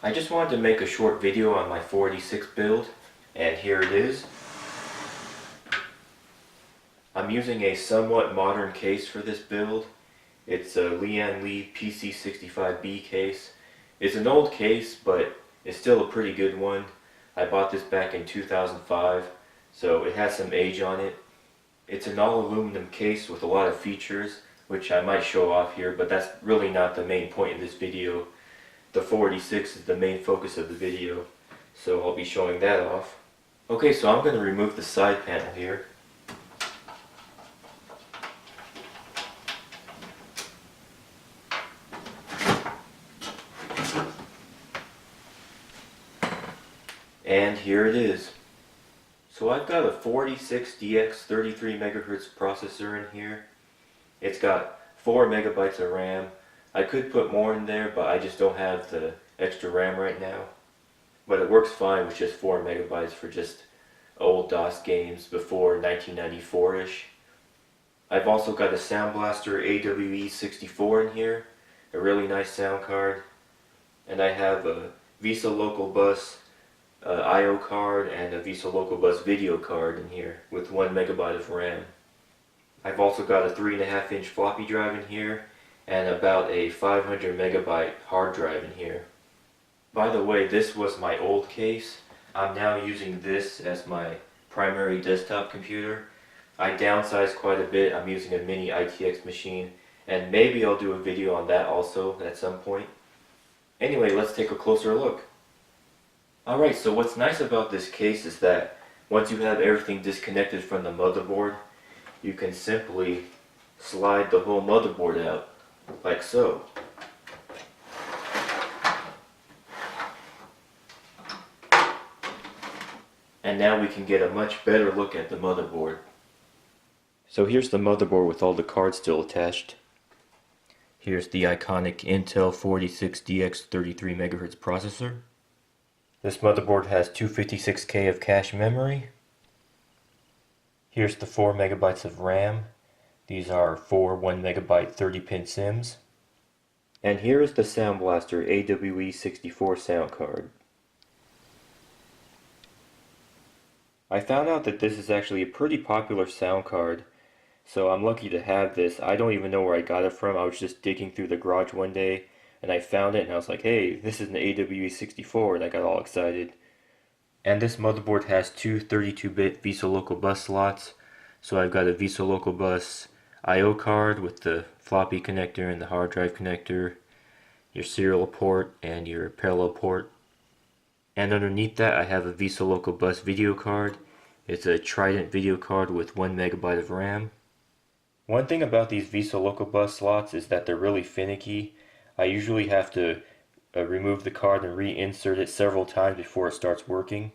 I just wanted to make a short video on my 486 build, and here it is. I'm using a somewhat modern case for this build. It's a Lian Li PC65B case. It's an old case, but it's still a pretty good one. I bought this back in 2005, so it has some age on it. It's an all aluminum case with a lot of features, which I might show off here, but that's really not the main point of this video. The 486 is the main focus of the video, so I'll be showing that off. Okay, so I'm going to remove the side panel here. And here it is. So I've got a 486DX 33 MHz processor in here. It's got 4 megabytes of RAM. I could put more in there, but I just don't have the extra RAM right now. But it works fine with just 4 megabytes for just old DOS games before 1994-ish. I've also got a Sound Blaster AWE64 in here, a really nice sound card. And I have a VESA Local Bus I/O card and a VESA Local Bus video card in here with 1 megabyte of RAM. I've also got a 3.5-inch floppy drive in here and about a 500 megabyte hard drive in here. By the way, this was my old case. I'm now using this as my primary desktop computer. I downsized quite a bit. I'm using a mini ITX machine, and maybe I'll do a video on that also at some point. Anyway, let's take a closer look. Alright, so what's nice about this case is that once you have everything disconnected from the motherboard, you can simply slide the whole motherboard out, like so. And now we can get a much better look at the motherboard. So here's the motherboard with all the cards still attached. Here's the iconic Intel 486DX 33 MHz processor. This motherboard has 256K of cache memory. Here's the 4 megabytes of RAM. These are 4 1 megabyte 30-pin SIMs. And here is the Sound Blaster AWE64 sound card. I found out that this is actually a pretty popular sound card, so I'm lucky to have this. I don't even know where I got it from. I was just digging through the garage one day and I found it and I was like, hey, this is an AWE64, and I got all excited. And this motherboard has two 32-bit VESA Local Bus slots. So I've got a VESA Local Bus I/O card with the floppy connector and the hard drive connector, your serial port and your parallel port. And underneath that I have a VESA Local Bus video card. It's a Trident video card with 1 megabyte of RAM. One thing about these VESA Local Bus slots is that they're really finicky. I usually have to remove the card and reinsert it several times before it starts working.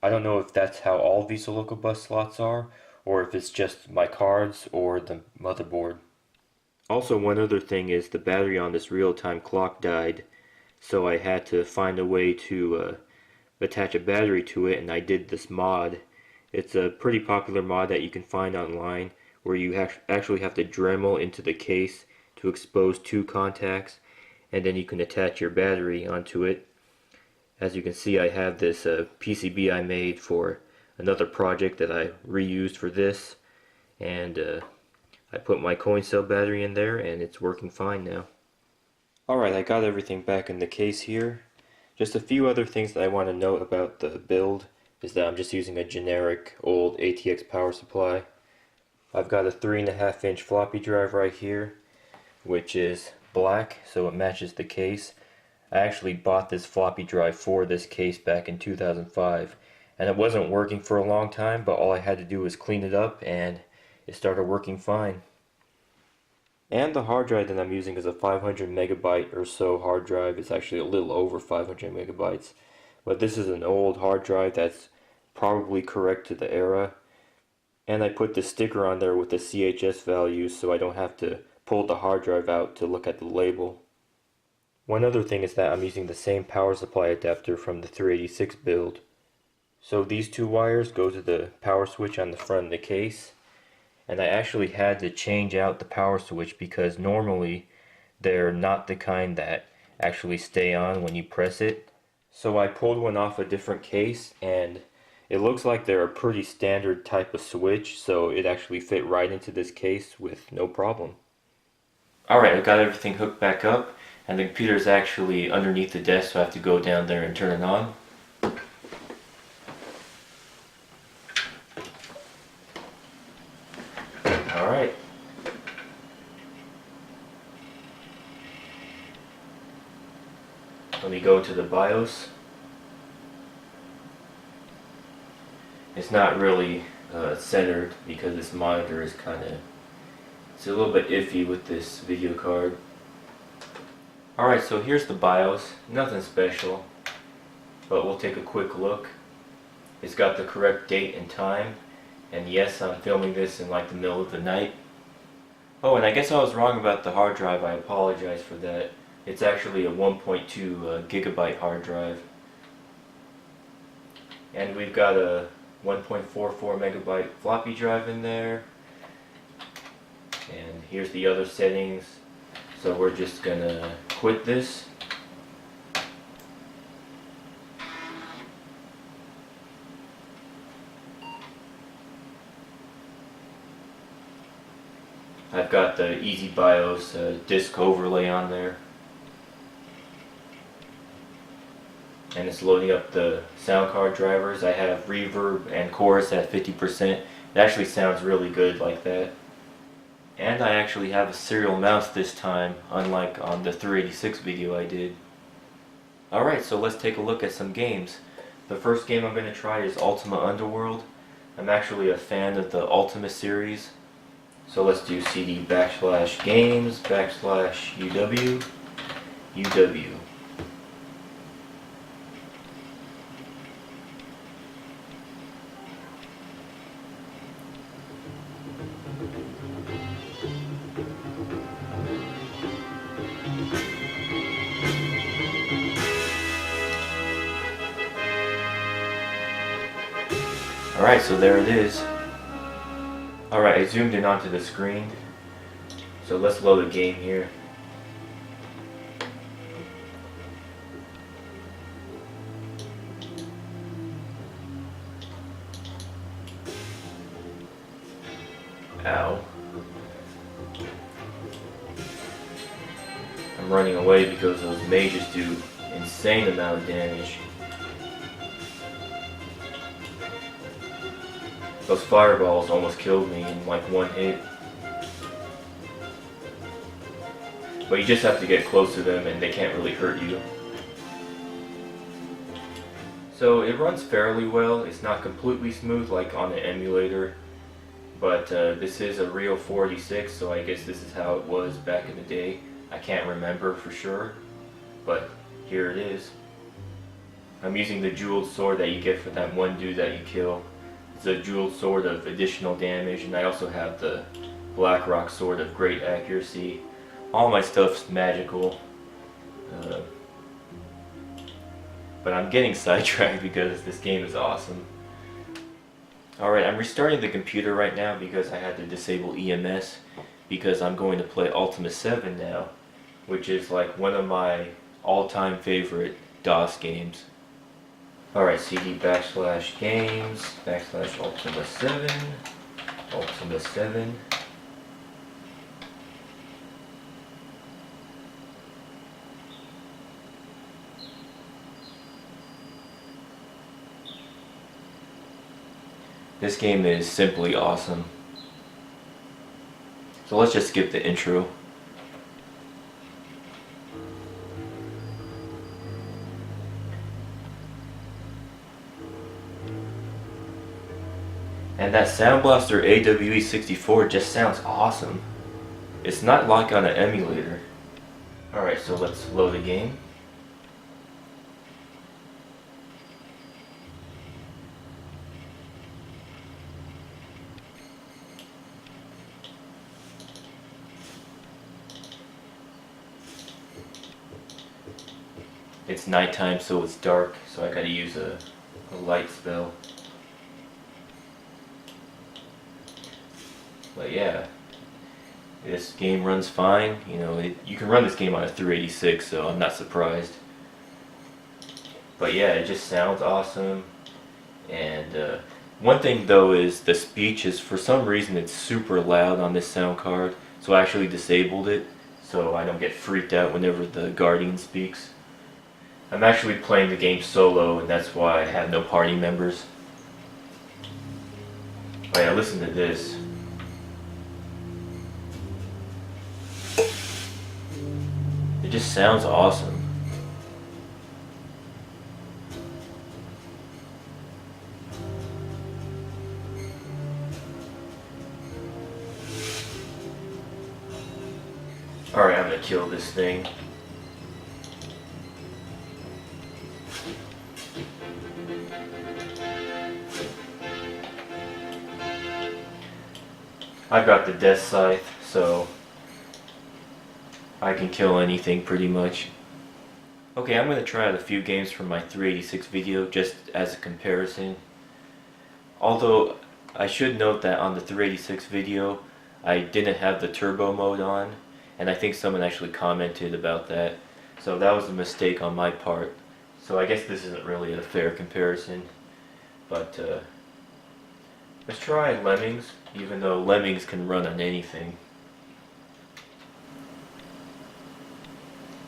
I don't know if that's how all VESA Local Bus slots are, or if it's just my cards or the motherboard. Also, one other thing is the battery on this real-time clock died, so I had to find a way to attach a battery to it, and I did this mod. It's a pretty popular mod that you can find online where you actually have to Dremel into the case to expose 2 contacts, and then you can attach your battery onto it. As you can see, I have this PCB I made for another project that I reused for this, and I put my coin cell battery in there and it's working fine now. Alright, I got everything back in the case here. Just a few other things that I want to note about the build is that I'm just using a generic old ATX power supply. I've got a 3.5-inch floppy drive right here, which is black, so it matches the case. I actually bought this floppy drive for this case back in 2005, and it wasn't working for a long time, but all I had to do was clean it up and it started working fine. And the hard drive that I'm using is a 500 megabyte or so hard drive. It's actually a little over 500 megabytes, but this is an old hard drive that's probably correct to the era. And I put the sticker on there with the CHS values so I don't have to pull the hard drive out to look at the label. One other thing is that I'm using the same power supply adapter from the 386 build. So these 2 wires go to the power switch on the front of the case, and I actually had to change out the power switch because normally they're not the kind that actually stay on when you press it. So I pulled one off a different case, and it looks like they're a pretty standard type of switch, so it actually fit right into this case with no problem. Alright, I got everything hooked back up, and the computer's actually underneath the desk, so I have to go down there and turn it on. Alright. Let me go to the BIOS. It's not really centered because this monitor is it's a little bit iffy with this video card. Alright, so here's the BIOS. Nothing special, but we'll take a quick look. It's got the correct date and time, and yes, I'm filming this in like the middle of the night. Oh, and I guess I was wrong about the hard drive. I apologize for that. It's actually a 1.2 gigabyte hard drive. And we've got a 1.44 megabyte floppy drive in there. And here's the other settings. So we're just gonna quit this. I've got the Easy BIOS disk overlay on there. And it's loading up the sound card drivers. I have reverb and chorus at 50%. It actually sounds really good like that. And I actually have a serial mouse this time, unlike on the 386 video I did. Alright, so let's take a look at some games. The first game I'm going to try is Ultima Underworld. I'm actually a fan of the Ultima series. So let's do cd/games/uw, uw. Alright, so there it is. Alright, I zoomed in onto the screen. So let's load a game here. Ow. I'm running away because those mages do insane amount of damage. Those fireballs almost killed me in like one hit. But you just have to get close to them and they can't really hurt you. So it runs fairly well. It's not completely smooth like on the emulator. But this is a real 486, so I guess this is how it was back in the day. I can't remember for sure, but here it is. I'm using the jeweled sword that you get for that one dude that you kill. It's a jeweled sword of additional damage, and I also have the Blackrock sword of great accuracy. All my stuff's magical. But I'm getting sidetracked because this game is awesome. Alright, I'm restarting the computer right now because I had to disable EMS because I'm going to play Ultima 7 now, which is like one of my all-time favorite DOS games. Alright, cd/games/Ultima 7, Ultima 7. This game is simply awesome. So let's just skip the intro. And that Sound Blaster AWE64 just sounds awesome. It's not like on an emulator. Alright, so let's load the game. It's nighttime, so it's dark, so I gotta use a light spell. But yeah, This game runs fine. You know, you can run this game on a 386, so I'm not surprised. But yeah, it just sounds awesome. And one thing though is the speech is, for some reason, it's super loud on this sound card. So I actually disabled it so I don't get freaked out whenever the Guardian speaks. I'm actually playing the game solo, and that's why I have no party members. Oh yeah, listen to this. It just sounds awesome. Alright, I'm gonna kill this thing. I've got the Death Scythe, so I can kill anything pretty much. Okay, I'm going to try out a few games from my 386 video just as a comparison. Although I should note that on the 386 video I didn't have the turbo mode on, and I think someone actually commented about that. So that was a mistake on my part. So I guess this isn't really a fair comparison. But let's try Lemmings, even though Lemmings can run on anything.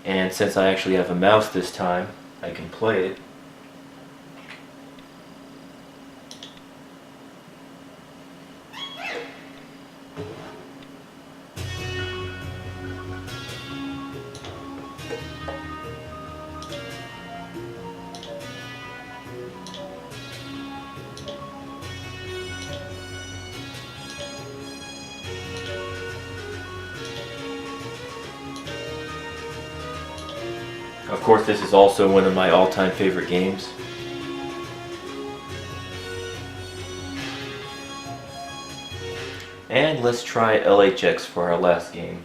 And since I actually have a mouse this time, I can play it. Of course, this is also one of my all-time favorite games. And let's try LHX for our last game.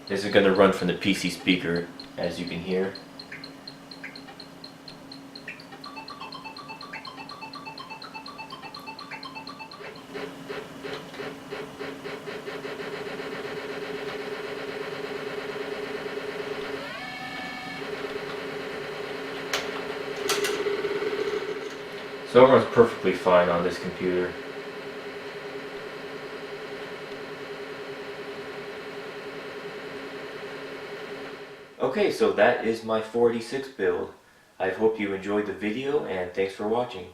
This is going to run from the PC speaker, as you can hear. So it runs perfectly fine on this computer. Okay, so that is my 486 build. I hope you enjoyed the video, and thanks for watching.